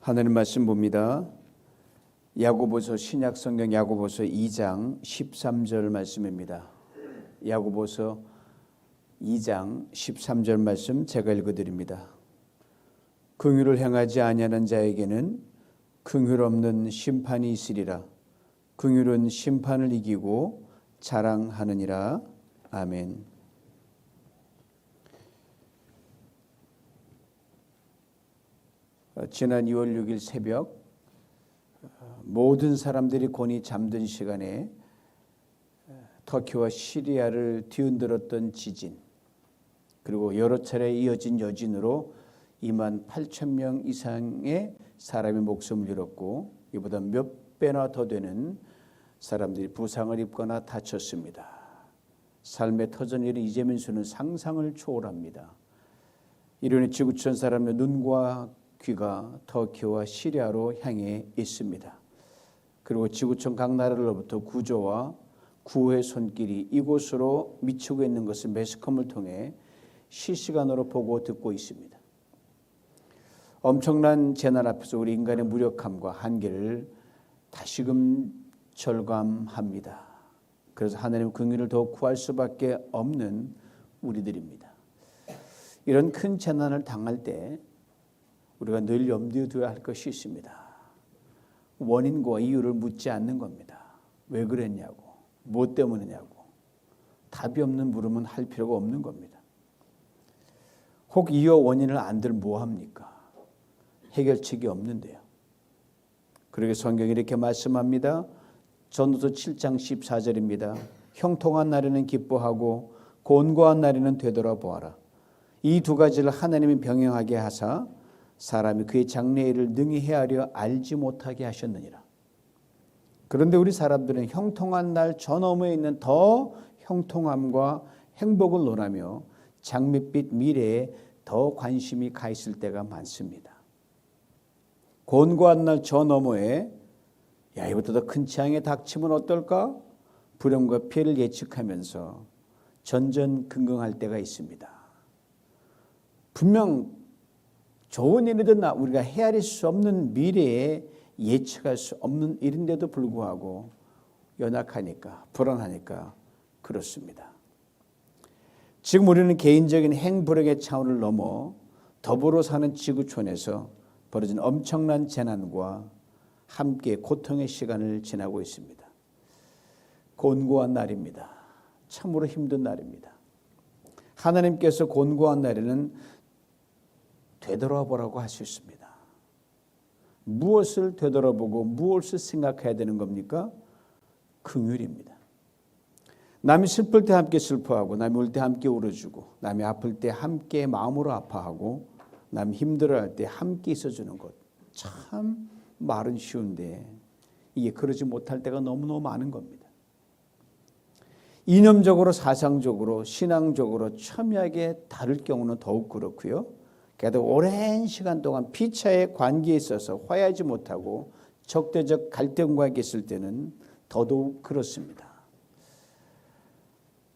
하나님 말씀 봅니다. 야고보서 신약성경 야고보서 2장 13절 말씀입니다. 야고보서 2장 13절 말씀 제가 읽어드립니다. 긍휼을 행하지 아니하는 자에게는 긍휼 없는 심판이 있으리라. 긍휼은 심판을 이기고 자랑하느니라. 아멘. 지난 2월 6일 새벽 모든 사람들이 곤히 잠든 시간에 터키와 시리아를 뒤흔들었던 지진, 그리고 여러 차례 이어진 여진으로 2만 8천 명 이상의 사람이 목숨을 잃었고 이보다 몇 배나 더 되는 사람들이 부상을 입거나 다쳤습니다. 삶의 터전 일은 이재민 수는 상상을 초월합니다. 이로는 지구촌 사람의 눈과 귀가 터키와 시리아로 향해 있습니다. 그리고 지구촌 각 나라로부터 구조와 구호의 손길이 이곳으로 미치고 있는 것을 매스컴을 통해 실시간으로 보고 듣고 있습니다. 엄청난 재난 앞에서 우리 인간의 무력함과 한계를 다시금 절감합니다. 그래서 하나님의 긍휼을 더욱 구할 수밖에 없는 우리들입니다. 이런 큰 재난을 당할 때 우리가 늘 염두에 두어야 할 것이 있습니다. 원인과 이유를 묻지 않는 겁니다. 왜 그랬냐고, 뭐 때문이냐고. 답이 없는 물음은 할 필요가 없는 겁니다. 혹 이유와 원인을 안들 뭐합니까? 해결책이 없는데요. 그러게 성경이 이렇게 말씀합니다. 전도서 7장 14절입니다. 형통한 날에는 기뻐하고 곤고한 날에는 되돌아보아라. 이 두 가지를 하나님이 병행하게 하사 사람이 그의 장래일을 능히 헤아려 알지 못하게 하셨느니라. 그런데 우리 사람들은 형통한 날 저 너머에 있는 더 형통함과 행복을 논하며 장밋빛 미래에 더 관심이 가 있을 때가 많습니다. 곤고한 날 저 너머에 야, 이보다 더 큰 재앙이 닥치면 어떨까? 불행과 피해를 예측하면서 전전긍긍할 때가 있습니다. 분명 좋은 일이든 우리가 헤아릴 수 없는 미래에 예측할 수 없는 일인데도 불구하고 연약하니까, 불안하니까 그렇습니다. 지금 우리는 개인적인 행불행의 차원을 넘어 더불어 사는 지구촌에서 벌어진 엄청난 재난과 함께 고통의 시간을 지나고 있습니다. 곤고한 날입니다. 참으로 힘든 날입니다. 하나님께서 곤고한 날에는 되돌아보라고 할 수 있습니다. 무엇을 되돌아보고 무엇을 생각해야 되는 겁니까? 긍휼입니다. 남이 슬플 때 함께 슬퍼하고, 남이 울 때 함께 울어주고, 남이 아플 때 함께 마음으로 아파하고, 남이 힘들어할 때 함께 있어주는 것. 참 말은 쉬운데 이게 그러지 못할 때가 너무너무 많은 겁니다. 이념적으로, 사상적으로, 신앙적으로 첨예하게 다를 경우는 더욱 그렇고요. 그래도 오랜 시간 동안 피차의 관계에 있어서 화해하지 못하고 적대적 갈등과 있을 때는 더더욱 그렇습니다.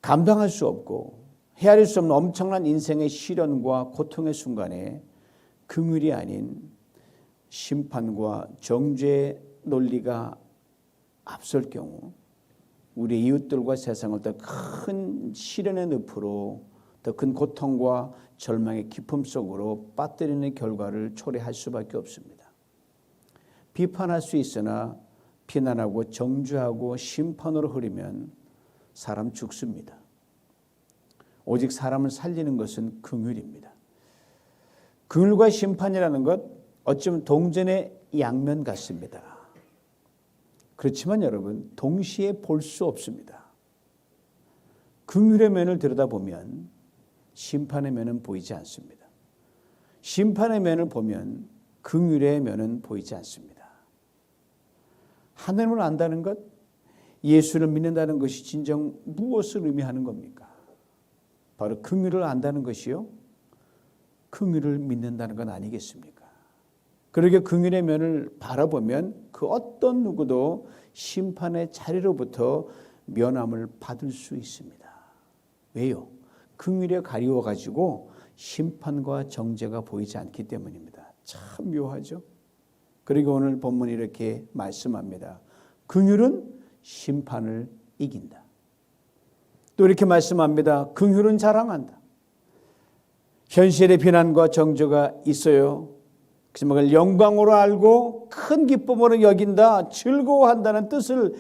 감당할 수 없고 헤아릴 수 없는 엄청난 인생의 시련과 고통의 순간에 긍휼이 아닌 심판과 정죄의 논리가 앞설 경우 우리 이웃들과 세상을 더 큰 시련의 늪으로, 더 큰 고통과 절망의 깊음 속으로 빠뜨리는 결과를 초래할 수밖에 없습니다. 비판할 수 있으나 비난하고 정죄하고 심판으로 흐르면 사람 죽습니다. 오직 사람을 살리는 것은 긍휼입니다. 긍휼과 심판이라는 것 어쩌면 동전의 양면 같습니다. 그렇지만 여러분, 동시에 볼 수 없습니다. 긍휼의 면을 들여다보면 심판의 면은 보이지 않습니다. 심판의 면을 보면 긍휼의 면은 보이지 않습니다. 하나님을 안다는 것, 예수를 믿는다는 것이 진정 무엇을 의미하는 겁니까? 바로 긍휼을 안다는 것이요, 긍휼을 믿는다는 건 아니겠습니까? 그러게 긍휼의 면을 바라보면 그 어떤 누구도 심판의 자리로부터 면함을 받을 수 있습니다. 왜요? 긍휼에 가리워가지고 심판과 정죄가 보이지 않기 때문입니다. 참 묘하죠? 그리고 오늘 본문이 이렇게 말씀합니다. 긍휼은 심판을 이긴다. 또 이렇게 말씀합니다. 긍휼은 자랑한다. 현실의 비난과 정죄가 있어요. 그것을 영광으로 알고 큰 기쁨으로 여긴다, 즐거워한다는 뜻을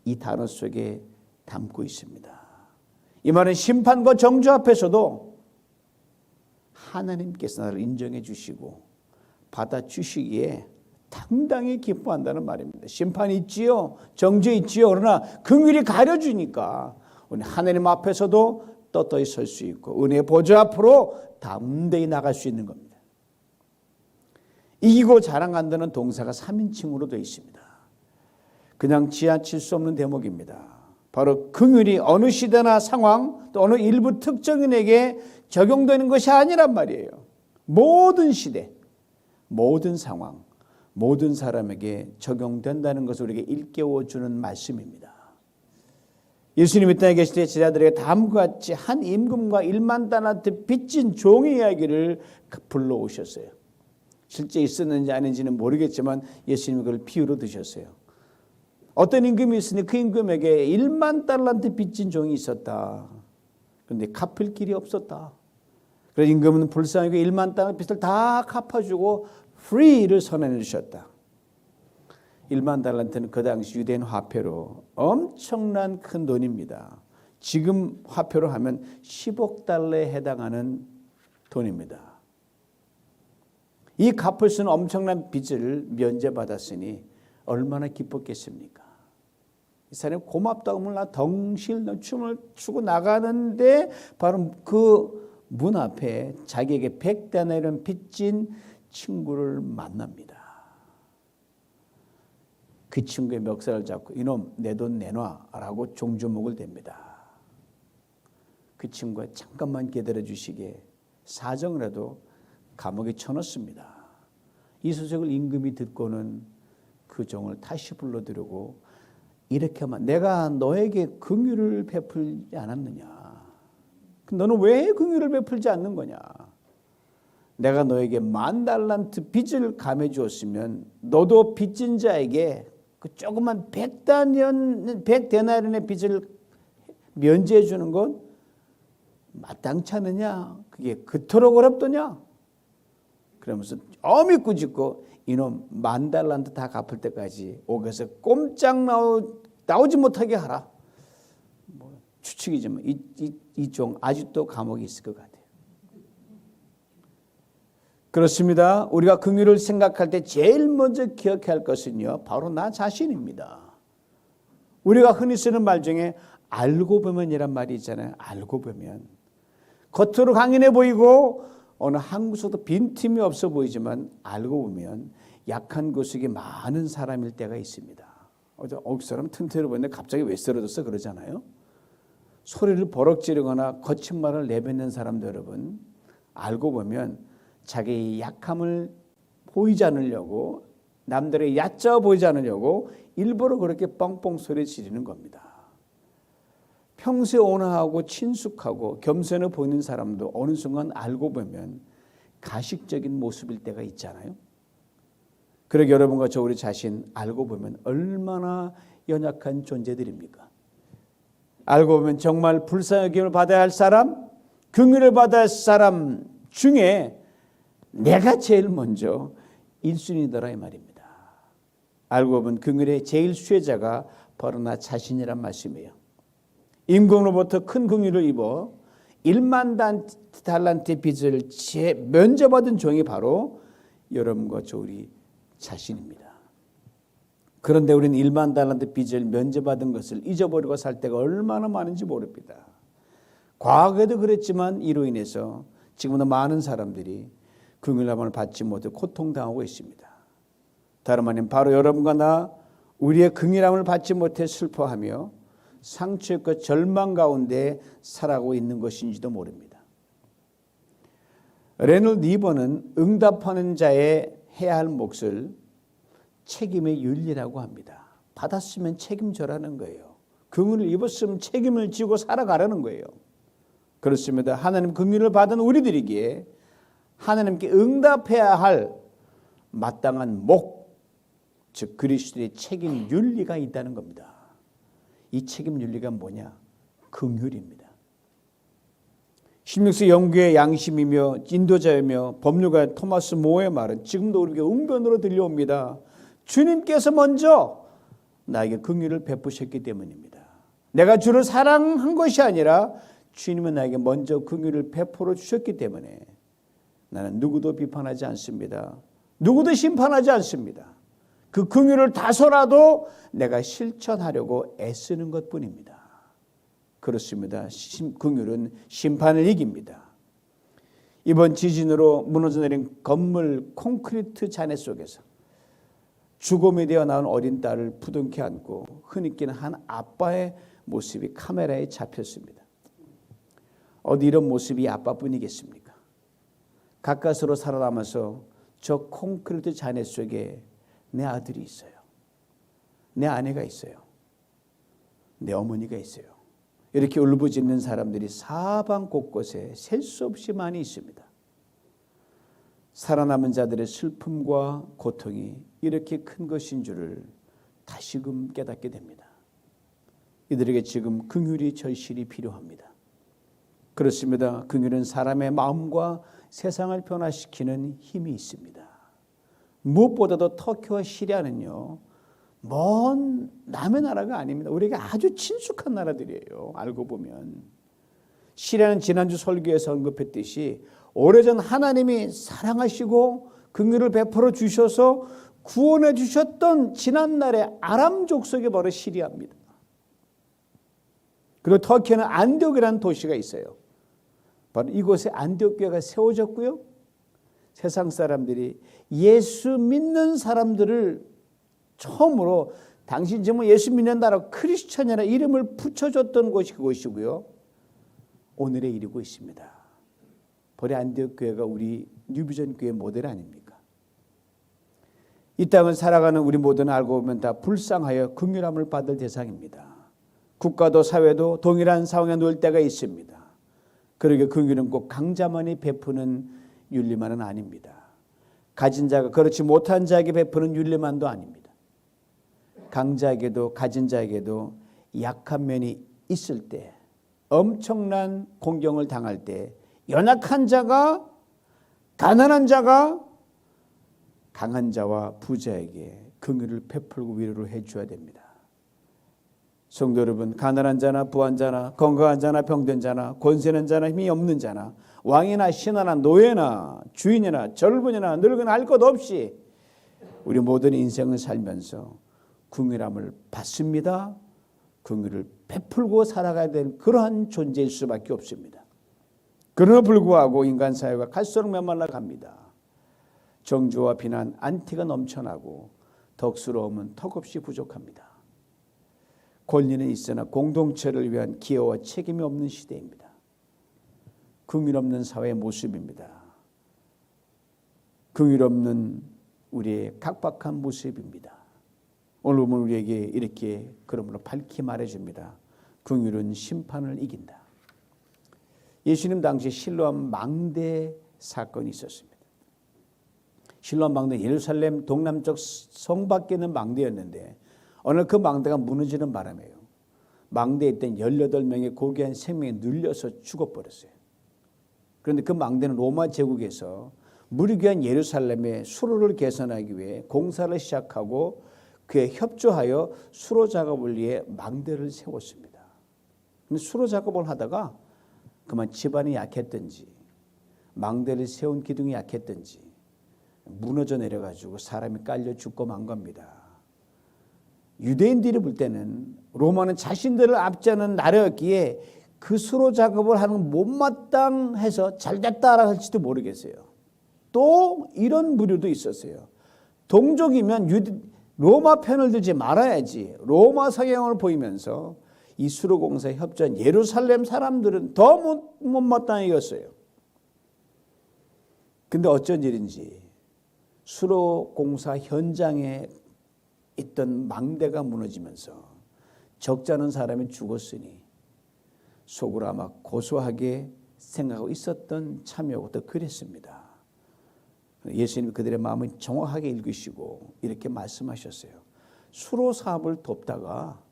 이 단어 속에 담고 있습니다. 이 말은 심판과 정죄 앞에서도 하나님께서 나를 인정해 주시고 받아주시기에 당당히 기뻐한다는 말입니다. 심판이 있지요, 정죄 있지요. 그러나 긍휼이 가려주니까 우리 하나님 앞에서도 떳떳이 설 수 있고 은혜의 보좌 앞으로 담대히 나갈 수 있는 겁니다. 이기고 자랑한다는 동사가 3인칭으로 되어 있습니다. 그냥 지나칠 수 없는 대목입니다. 바로 긍휼이 어느 시대나 상황 또 어느 일부 특정인에게 적용되는 것이 아니란 말이에요. 모든 시대, 모든 상황, 모든 사람에게 적용된다는 것을 우리에게 일깨워주는 말씀입니다. 예수님이 땅에 계실 때 제자들에게 다음과 같이 한 임금과 1만 달란트 빚진 종의 이야기를 불러오셨어요. 실제 있었는지 아닌지는 모르겠지만 예수님이 그걸 비유로 드셨어요. 어떤 임금이 있으니 그 임금에게 1만 달란트 빚진 종이 있었다. 그런데 갚을 길이 없었다. 그래서 임금은 불쌍하게 1만 달란트 빚을 다 갚아주고 free를 선언해 주셨다. 1만 달란트는 그 당시 유대인 화폐로 엄청난 큰 돈입니다. 지금 화폐로 하면 10억 달러에 해당하는 돈입니다. 이 갚을 수 있는 엄청난 빚을 면제받았으니 얼마나 기뻤겠습니까? 이 사람이 고맙다고 하면 덩실 춤을 추고 나가는데 바로 그 문 앞에 자기에게 100데나리온 빚진 친구를 만납니다. 그 친구의 멱살을 잡고 이놈 내 돈 내놔라고 종주목을 댑니다. 그 친구가 잠깐만 기다려 주시게 사정을 해도 감옥에 쳐넣습니다. 이 소식을 임금이 듣고는 그 종을 다시 불러들이고 이렇게 하면 내가 너에게 긍휼을 베풀지 않았느냐? 너는 왜 긍휼을 베풀지 않는 거냐? 내가 너에게 1만 달란트 빚을 감해 주었으면 너도 빚진 자에게 그 조그만 100데나리온의 빚을 면제해 주는 건 마땅치 않느냐? 그게 그토록 어렵더냐? 그러면서 어미 꾸짖고 이놈 1만 달란트 다 갚을 때까지 옥에서 꼼짝 나오지 못하게 하라. 추측이지만 이 종 아직도 감옥에 있을 것 같아요. 그렇습니다. 우리가 긍휼을 생각할 때 제일 먼저 기억해야 할 것은요, 바로 나 자신입니다. 우리가 흔히 쓰는 말 중에 알고 보면이란 말이 있잖아요. 알고 보면 겉으로 강인해 보이고 어느 한 구석도 빈틈이 없어 보이지만 알고 보면 약한 구석이 많은 사람일 때가 있습니다. 그 사람 튼튼해 보이는데 갑자기 왜 쓰러졌어 그러잖아요. 소리를 버럭 지르거나 거친 말을 내뱉는 사람들 여러분, 알고 보면 자기의 약함을 보이지 않으려고, 남들의 얕아 보이지 않으려고 일부러 그렇게 뻥뻥 소리 지르는 겁니다. 평소에 온화하고 친숙하고 겸손해 보이는 사람도 어느 순간 알고 보면 가식적인 모습일 때가 있잖아요. 그러게 여러분과 저 우리 자신 알고 보면 얼마나 연약한 존재들입니까? 알고 보면 정말 불쌍하게 받아야 할 사람, 긍휼을 받아야 할 사람 중에 내가 제일 먼저 1순위더라 이 말입니다. 알고 보면 긍휼의 제일 수혜자가 바로 나 자신이란 말씀이에요. 임금으로부터 큰 긍휼을 입어 1만 달란트의 빚을 면제받은 종이 바로 여러분과 저 우리 자신입니다. 그런데 우리는 1만 달란트 빚을 면제받은 것을 잊어버리고 살 때가 얼마나 많은지 모릅니다. 과거에도 그랬지만 이로 인해서 지금도 많은 사람들이 긍휼함을 받지 못해 고통당하고 있습니다. 다름 아닌 바로 여러분과 나 우리의 긍휼함을 받지 못해 슬퍼하며 상처였고 절망 가운데 살아가고 있는 것인지도 모릅니다. 레놀드 니버는 응답하는 자의 해야 할 몫을 책임의 윤리라고 합니다. 받았으면 책임져라는 거예요. 긍휼을 입었으면 책임을 지고 살아가라는 거예요. 그렇습니다. 하나님 긍휼을 받은 우리들이기에 하나님께 응답해야 할 마땅한 목, 즉 그리스도의 책임 윤리가 있다는 겁니다. 이 책임 윤리가 뭐냐? 긍휼입니다. 16세 영국의 양심이며 인도자이며 법률가 토마스 모어의 말은 지금도 우리에게 웅변으로 들려옵니다. 주님께서 먼저 나에게 긍휼을 베푸셨기 때문입니다. 내가 주를 사랑한 것이 아니라 주님은 나에게 먼저 긍휼을 베풀어 주셨기 때문에 나는 누구도 비판하지 않습니다. 누구도 심판하지 않습니다. 그 긍휼을 다소라도 내가 실천하려고 애쓰는 것뿐입니다. 그렇습니다. 긍휼은 심판을 이깁니다. 이번 지진으로 무너져 내린 건물 콘크리트 잔해 속에서 죽음에 되어 나온 어린 딸을 부둥켜 안고 흐느끼는 한 아빠의 모습이 카메라에 잡혔습니다. 어디 이런 모습이 아빠뿐이겠습니까? 가까스로 살아남아서 저 콘크리트 잔해 속에 내 아들이 있어요. 내 아내가 있어요. 내 어머니가 있어요. 이렇게 울부짖는 사람들이 사방 곳곳에 셀 수 없이 많이 있습니다. 살아남은 자들의 슬픔과 고통이 이렇게 큰 것인 줄을 다시금 깨닫게 됩니다. 이들에게 지금 긍휼이 절실히 필요합니다. 그렇습니다. 긍휼은 사람의 마음과 세상을 변화시키는 힘이 있습니다. 무엇보다도 터키와 시리아는요, 먼 남의 나라가 아닙니다. 우리에게 아주 친숙한 나라들이에요. 알고 보면. 시리아는 지난주 설교에서 언급했듯이 오래전 하나님이 사랑하시고 긍휼을 베풀어 주셔서 구원해 주셨던 지난날의 아람 족속이 바로 시리아입니다. 그리고 터키에는 안디옥이라는 도시가 있어요. 바로 이곳에 안디옥 교회가 세워졌고요. 세상 사람들이 예수 믿는 사람들을 처음으로 당신 지금 예수 믿는다라고 크리스천이라 이름을 붙여줬던 곳이 그곳이고요. 오늘에 이르고 있습니다. 보리 안디옥 교회가 우리 뉴비전 교회 모델 아닙니까? 이 땅을 살아가는 우리 모두는 알고 보면 다 불쌍하여 긍휼함을 받을 대상입니다. 국가도 사회도 동일한 상황에 놓일 때가 있습니다. 그러게 긍휼은 꼭 강자만이 베푸는 윤리만은 아닙니다. 가진 자가 그렇지 못한 자에게 베푸는 윤리만도 아닙니다. 강자에게도 가진 자에게도 약한 면이 있을 때, 엄청난 공경을 당할 때 연약한 자가, 가난한 자가 강한 자와 부자에게 긍휼을 베풀고 위로를 해줘야 됩니다. 성도 여러분, 가난한 자나 부한 자나 건강한 자나 병든 자나 권세 있는 자나 힘이 없는 자나 왕이나 신하나 노예나 주인이나 젊은이나 늙은 할 것 없이 우리 모든 인생을 살면서 긍휼함을 받습니다. 긍휼을 베풀고 살아가야 될 그러한 존재일 수밖에 없습니다. 그러나 불구하고 인간 사회가 갈수록 메말라 갑니다. 정죄와 비난, 안티가 넘쳐나고 덕스러움은 턱없이 부족합니다. 권리는 있으나 공동체를 위한 기여와 책임이 없는 시대입니다. 긍휼 없는 사회의 모습입니다. 긍휼 없는 우리의 각박한 모습입니다. 오늘 보면 우리에게 이렇게 그러므로 밝히 말해줍니다. 긍휼은 심판을 이긴다. 예수님 당시 실로암 망대 사건이 있었습니다. 실로암 망대 예루살렘 동남쪽 성 밖에 있는 망대였는데 어느 그 망대가 무너지는 바람에요. 망대에 있던 18명의 고귀한 생명이 눌려서 죽어버렸어요. 그런데 그 망대는 로마 제국에서 무리귀한 예루살렘의 수로를 개선하기 위해 공사를 시작하고 그에 협조하여 수로 작업을 위해 망대를 세웠습니다. 그런데 수로 작업을 하다가 그만 집안이 약했든지 망대를 세운 기둥이 약했든지 무너져 내려가지고 사람이 깔려 죽고 만 겁니다. 유대인들이 볼 때는 로마는 자신들을 압제하는 나라였기에 그 수로 작업을 하는 건 못마땅해서 잘됐다라 할지도 모르겠어요. 또 이런 부류도 있었어요. 동족이면 로마 편을 들지 말아야지. 로마 성향을 보이면서 이 수로 공사에 협조한 예루살렘 사람들은 더 못마땅해 여겼어요. 근데 어쩐 일인지 수로 공사 현장에 있던 망대가 무너지면서 적잖은 사람이 죽었으니 속으로 아마 고소하게 생각하고 있었던 참여부터 그랬습니다. 예수님이 그들의 마음을 정확하게 읽으시고 이렇게 말씀하셨어요. 수로 사업을 돕다가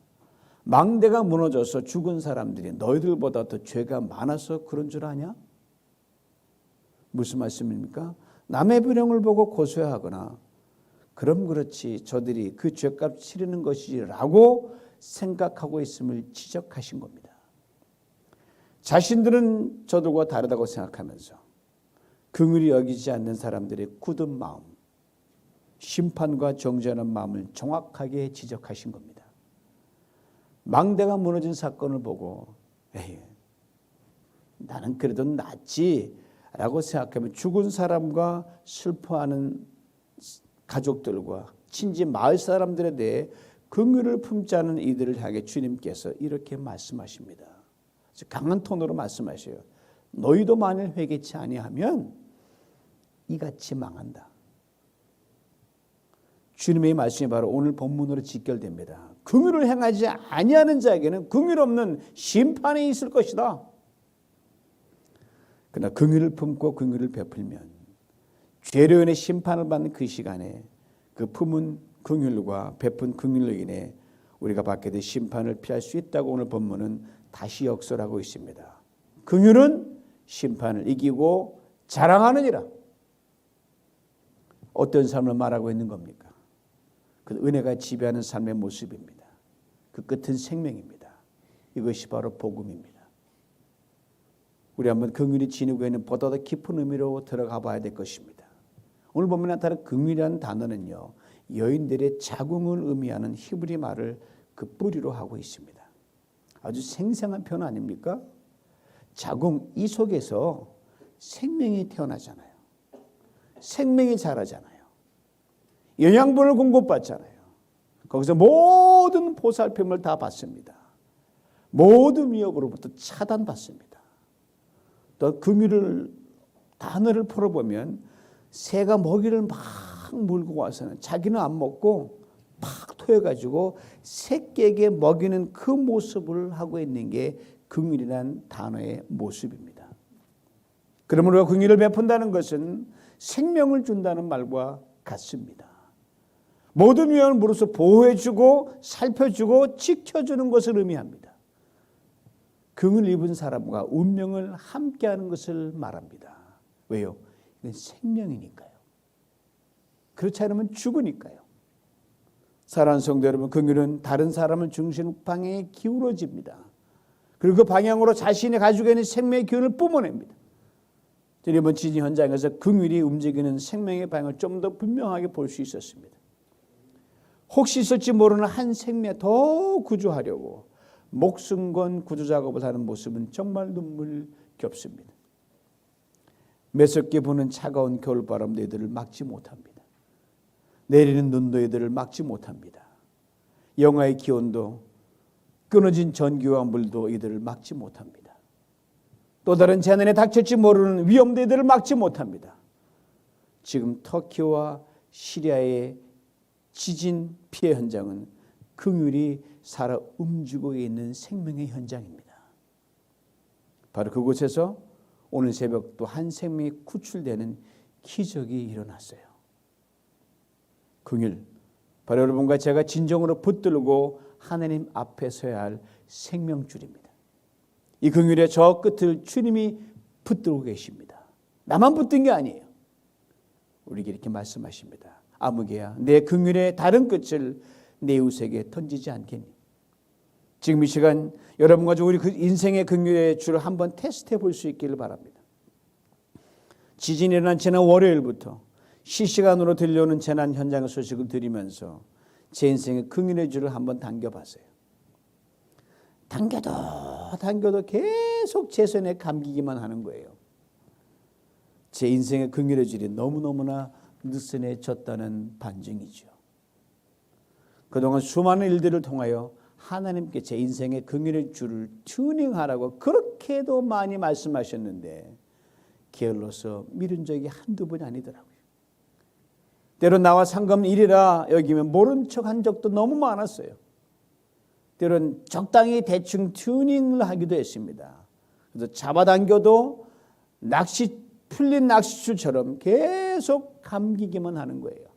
망대가 무너져서 죽은 사람들이 너희들보다 더 죄가 많아서 그런 줄 아냐? 무슨 말씀입니까? 남의 불행을 보고 고소하거나 그럼 그렇지 저들이 그 죄값 치르는 것이라고 생각하고 있음을 지적하신 겁니다. 자신들은 저들과 다르다고 생각하면서 긍휼히 여기지 않는 사람들의 굳은 마음, 심판과 정죄하는 마음을 정확하게 지적하신 겁니다. 망대가 무너진 사건을 보고 에이, 나는 그래도 낫지 라고 생각하면 죽은 사람과 슬퍼하는 가족들과 친지 마을 사람들에 대해 긍휼을 품지 않은 이들을 향해 주님께서 이렇게 말씀하십니다. 강한 톤으로 말씀하셔요. 너희도 만일 회개치 아니하면 이같이 망한다. 주님의 말씀이 바로 오늘 본문으로 직결됩니다. 긍휼을 행하지 아니하는 자에게는 긍휼 없는 심판이 있을 것이다. 그러나 긍휼을 품고 긍휼을 베풀면 죄로 인해 심판을 받는 그 시간에 그 품은 긍휼과 베푼 긍휼로 인해 우리가 받게 될 심판을 피할 수 있다고 오늘 본문은 다시 역설하고 있습니다. 긍휼은 심판을 이기고 자랑하느니라. 어떤 삶을 말하고 있는 겁니까? 그 은혜가 지배하는 삶의 모습입니다. 그 끝은 생명입니다. 이것이 바로 복음입니다. 우리 한번 긍휼이 지니고 있는 보다 더 깊은 의미로 들어가 봐야 될 것입니다. 오늘 보면 나타난 긍휼이라는 단어는요, 여인들의 자궁을 의미하는 히브리 말을 그 뿌리로 하고 있습니다. 아주 생생한 표현 아닙니까? 자궁, 이 속에서 생명이 태어나잖아요. 생명이 자라잖아요. 영양분을 공급받잖아요. 거기서 모든 보살핌을 다 받습니다. 모든 위협으로부터 차단받습니다. 또 긍휼을 단어를 풀어보면 새가 먹이를 막 물고 와서는 자기는 안 먹고 팍 토해가지고 새끼에게 먹이는 그 모습을 하고 있는 게 긍휼이라는 단어의 모습입니다. 그러므로 긍휼을 베푼다는 것은 생명을 준다는 말과 같습니다. 모든 위험을 무릇서 보호해주고 살펴주고 지켜주는 것을 의미합니다. 긍휼을 입은 사람과 운명을 함께하는 것을 말합니다. 왜요? 이건 생명이니까요. 그렇지 않으면 죽으니까요. 사랑하는 성도 여러분, 긍휼은 다른 사람을 중심 방향에 기울어집니다. 그리고 그 방향으로 자신이 가지고 있는 생명의 기운을 뿜어냅니다. 이번 지진 현장에서 긍휼이 움직이는 생명의 방향을 좀 더 분명하게 볼 수 있었습니다. 혹시 있을지 모르는 한 생명 더 구조하려고 목숨 건 구조 작업을 하는 모습은 정말 눈물겹습니다. 매섭게 부는 차가운 겨울바람도 이들을 막지 못합니다. 내리는 눈도 이들을 막지 못합니다. 영하의 기온도 끊어진 전기와 물도 이들을 막지 못합니다. 또 다른 재난에 닥칠지 모르는 위험도 이들을 막지 못합니다. 지금 터키와 시리아의 지진 피해 현장은 긍휼이 살아 움직이고 있는 생명의 현장입니다. 바로 그곳에서 오늘 새벽도 한 생명이 구출되는 기적이 일어났어요. 긍휼, 바로 여러분과 제가 진정으로 붙들고 하나님 앞에 서야 할 생명줄입니다. 이 긍휼의 저 끝을 주님이 붙들고 계십니다. 나만 붙든 게 아니에요. 우리에게 이렇게 말씀하십니다. 아무개야, 내 긍휼의 다른 끝을 내 이웃에게 던지지 않겠니? 지금 이 시간 여러분과 우리 그 인생의 긍휼의 줄을 한번 테스트해 볼 수 있기를 바랍니다. 지진이 일어난 지난 월요일부터 실시간으로 들려오는 재난 현장 소식을 들으면서 제 인생의 긍휼의 줄을 한번 당겨봤어요. 당겨도 계속 제 손에 감기기만 하는 거예요. 제 인생의 긍휼의 줄이 너무너무나 느슨해졌다는 반증이죠. 그동안 수많은 일들을 통하여 하나님께 제 인생의 긍휼의 줄을 튜닝하라고 그렇게도 많이 말씀하셨는데 게을러서 미룬 적이 한두 번이 아니더라고요. 때론 나와 상관일이라 여기면 모른 척한 적도 너무 많았어요. 때론 적당히 대충 튜닝을 하기도 했습니다. 그래서 잡아당겨도 풀린 낚시줄처럼 계속 감기기만 하는 거예요.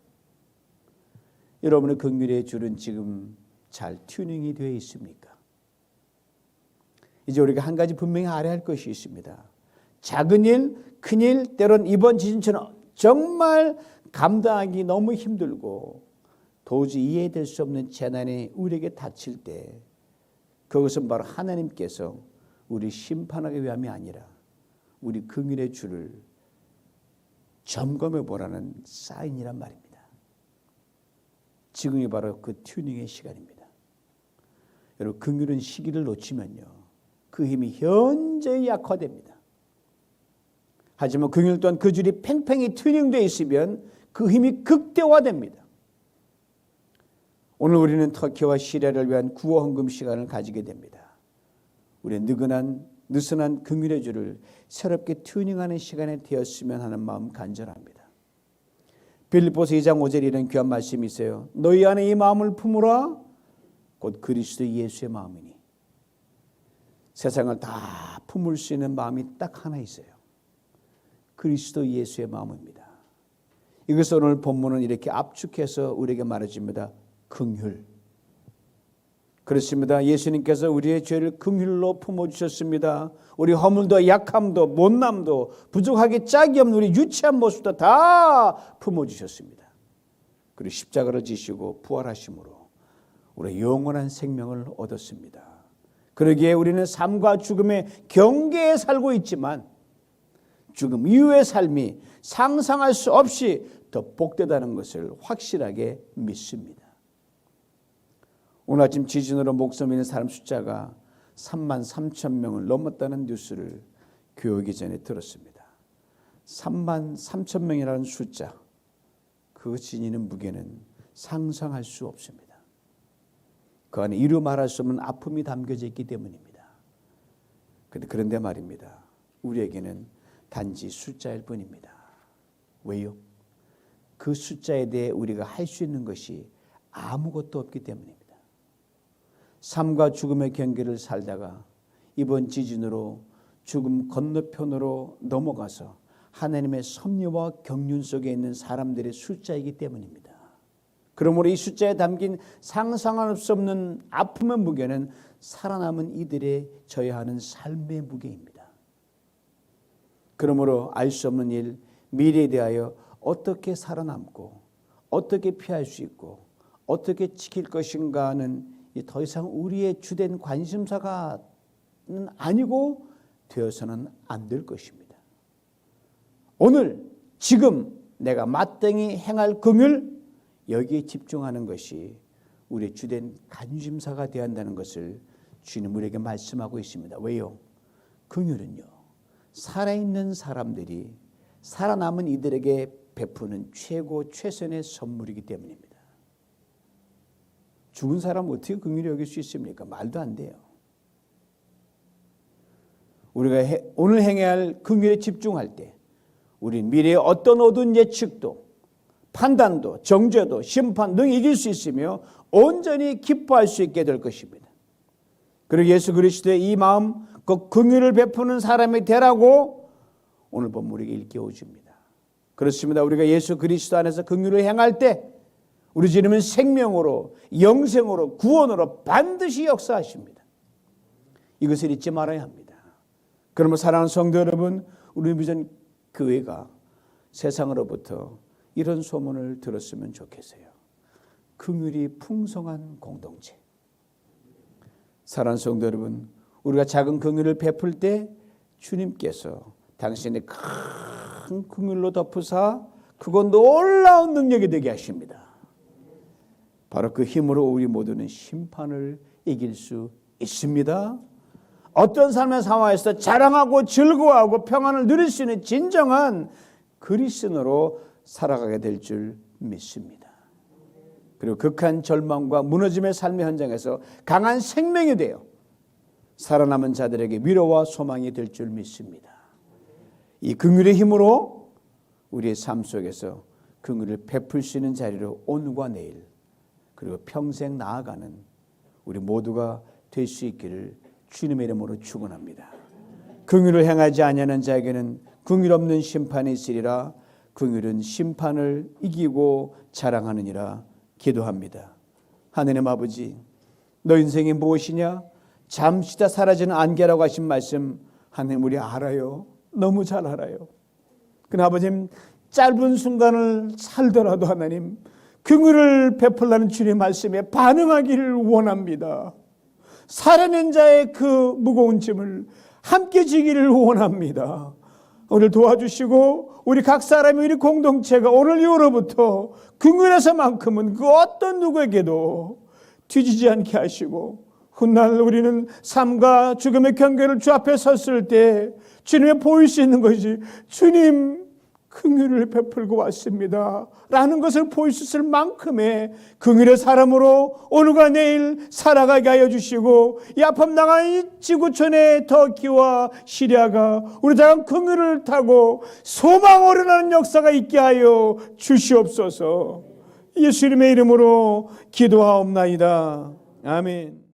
여러분의 긍휼의 줄은 지금 잘 튜닝이 되어 있습니까? 이제 우리가 한 가지 분명히 알아야 할 것이 있습니다. 작은 일, 큰 일, 때론 이번 지진처럼 정말 감당하기 너무 힘들고 도저히 이해될 수 없는 재난이 우리에게 닥칠 때 그것은 바로 하나님께서 우리 심판하기 위함이 아니라 우리 긍휼의 줄을 점검해 보라는 사인이란 말입니다. 지금이 바로 그 튜닝의 시간입니다. 여러분, 긍휼은 시기를 놓치면요, 그 힘이 현저히 약화됩니다. 하지만 긍휼 또한 그 줄이 팽팽히 튜닝되어 있으면 그 힘이 극대화됩니다. 오늘 우리는 터키와 시리아를 위한 구호 헌금 시간을 가지게 됩니다. 우리의 느슨한 긍휼의 줄을 새롭게 튜닝하는 시간이 되었으면 하는 마음 간절합니다. 빌립보서 2장 5절에 이런 귀한 말씀이 있어요. 너희 안에 이 마음을 품으라. 곧 그리스도 예수의 마음이니. 세상을 다 품을 수 있는 마음이 딱 하나 있어요. 그리스도 예수의 마음입니다. 이것을 오늘 본문은 이렇게 압축해서 우리에게 말해줍니다. 긍휼. 그렇습니다. 예수님께서 우리의 죄를 긍휼로 품어주셨습니다. 우리 허물도 약함도 못남도 부족하게 짝이 없는 우리 유치한 모습도 다 품어주셨습니다. 그리고 십자가를 지시고 부활하심으로 우리의 영원한 생명을 얻었습니다. 그러기에 우리는 삶과 죽음의 경계에 살고 있지만 죽음 이후의 삶이 상상할 수 없이 더 복되다는 것을 확실하게 믿습니다. 오늘 아침 지진으로 목숨 잃는 사람 숫자가 33,000명을 넘었다는 뉴스를 교육이 전에 들었습니다. 33,000명이라는 숫자, 그 지니는 무게는 상상할 수 없습니다. 그 안에 이루 말할 수 없는 아픔이 담겨져 있기 때문입니다. 그런데 말입니다. 우리에게는 단지 숫자일 뿐입니다. 왜요? 그 숫자에 대해 우리가 할 수 있는 것이 아무것도 없기 때문입니다. 삶과 죽음의 경계를 살다가 이번 지진으로 죽음 건너편으로 넘어가서 하나님의 섭리와 경륜 속에 있는 사람들의 숫자이기 때문입니다. 그러므로 이 숫자에 담긴 상상할 수 없는 아픔의 무게는 살아남은 이들의 져야 하는 삶의 무게입니다. 그러므로 알 수 없는 일, 미래에 대하여 어떻게 살아남고 어떻게 피할 수 있고 어떻게 지킬 것인가는 더 이상 우리의 주된 관심사가 아니고 되어서는 안 될 것입니다. 오늘 지금 내가 마땅히 행할 긍휼, 여기에 집중하는 것이 우리의 주된 관심사가 되어야 한다는 것을 주님 우리에게 말씀하고 있습니다. 왜요? 긍휼은요, 살아있는 사람들이 살아남은 이들에게 베푸는 최고 최선의 선물이기 때문입니다. 죽은 사람 어떻게 긍휼히 여길 수 있습니까? 말도 안 돼요. 우리가 오늘 행해야 할 긍휼에 집중할 때 우리는 미래의 어떤 어두운 예측도 판단도 정죄도 심판 등 이길 수 있으며 온전히 기뻐할 수 있게 될 것입니다. 그리고 예수 그리스도의 이 마음, 그 긍휼을 베푸는 사람이 되라고 오늘 본문 우리에게 일깨워줍니다. 그렇습니다. 우리가 예수 그리스도 안에서 긍휼을 행할 때 우리 주님은 생명으로 영생으로 구원으로 반드시 역사하십니다. 이것을 잊지 말아야 합니다. 그러면 사랑하는 성도 여러분, 우리 비전 교회가 세상으로부터 이런 소문을 들었으면 좋겠어요. 긍휼이 풍성한 공동체. 사랑하는 성도 여러분, 우리가 작은 긍휼을 베풀 때 주님께서 당신의 큰 긍휼로 덮으사 그건 놀라운 능력이 되게 하십니다. 바로 그 힘으로 우리 모두는 심판을 이길 수 있습니다. 어떤 삶의 상황에서 자랑하고 즐거워하고 평안을 누릴 수 있는 진정한 그리스도인으로 살아가게 될 줄 믿습니다. 그리고 극한 절망과 무너짐의 삶의 현장에서 강한 생명이 되어 살아남은 자들에게 위로와 소망이 될 줄 믿습니다. 이 긍휼의 힘으로 우리의 삶 속에서 긍휼을 베풀 수 있는 자리로 오늘과 내일 그리고 평생 나아가는 우리 모두가 될 수 있기를 주님의 이름으로 축원합니다. 긍휼을 행하지 아니하는 자에게는 긍휼 없는 심판이 있으리라. 긍휼은 심판을 이기고 자랑하느니라 기도합니다. 하느님 아버지, 너 인생이 무엇이냐? 잠시 다 사라지는 안개라고 하신 말씀 하나님 우리 알아요. 너무 잘 알아요. 그러나 아버님, 짧은 순간을 살더라도 하나님 긍휼을 베풀라는 주님의 말씀에 반응하기를 원합니다. 살아낸 자의 그 무거운 짐을 함께 지기를 원합니다. 오늘 도와주시고 우리 각 사람이, 우리 공동체가 오늘 이후로부터 긍휼에서만큼은 그 어떤 누구에게도 뒤지지 않게 하시고, 훗날 우리는 삶과 죽음의 경계를 주 앞에 섰을 때 주님의 보일 수 있는 것이 주님 긍휼을 베풀고 왔습니다 라는 것을 보일 수 있을 만큼의 긍휼의 사람으로 오늘과 내일 살아가게 하여 주시고, 이 아픔 당한 이 지구촌의 터키와 시리아가 우리 다음 긍휼을 타고 소망 어른하는 역사가 있게 하여 주시옵소서. 예수님의 이름으로 기도하옵나이다. 아멘.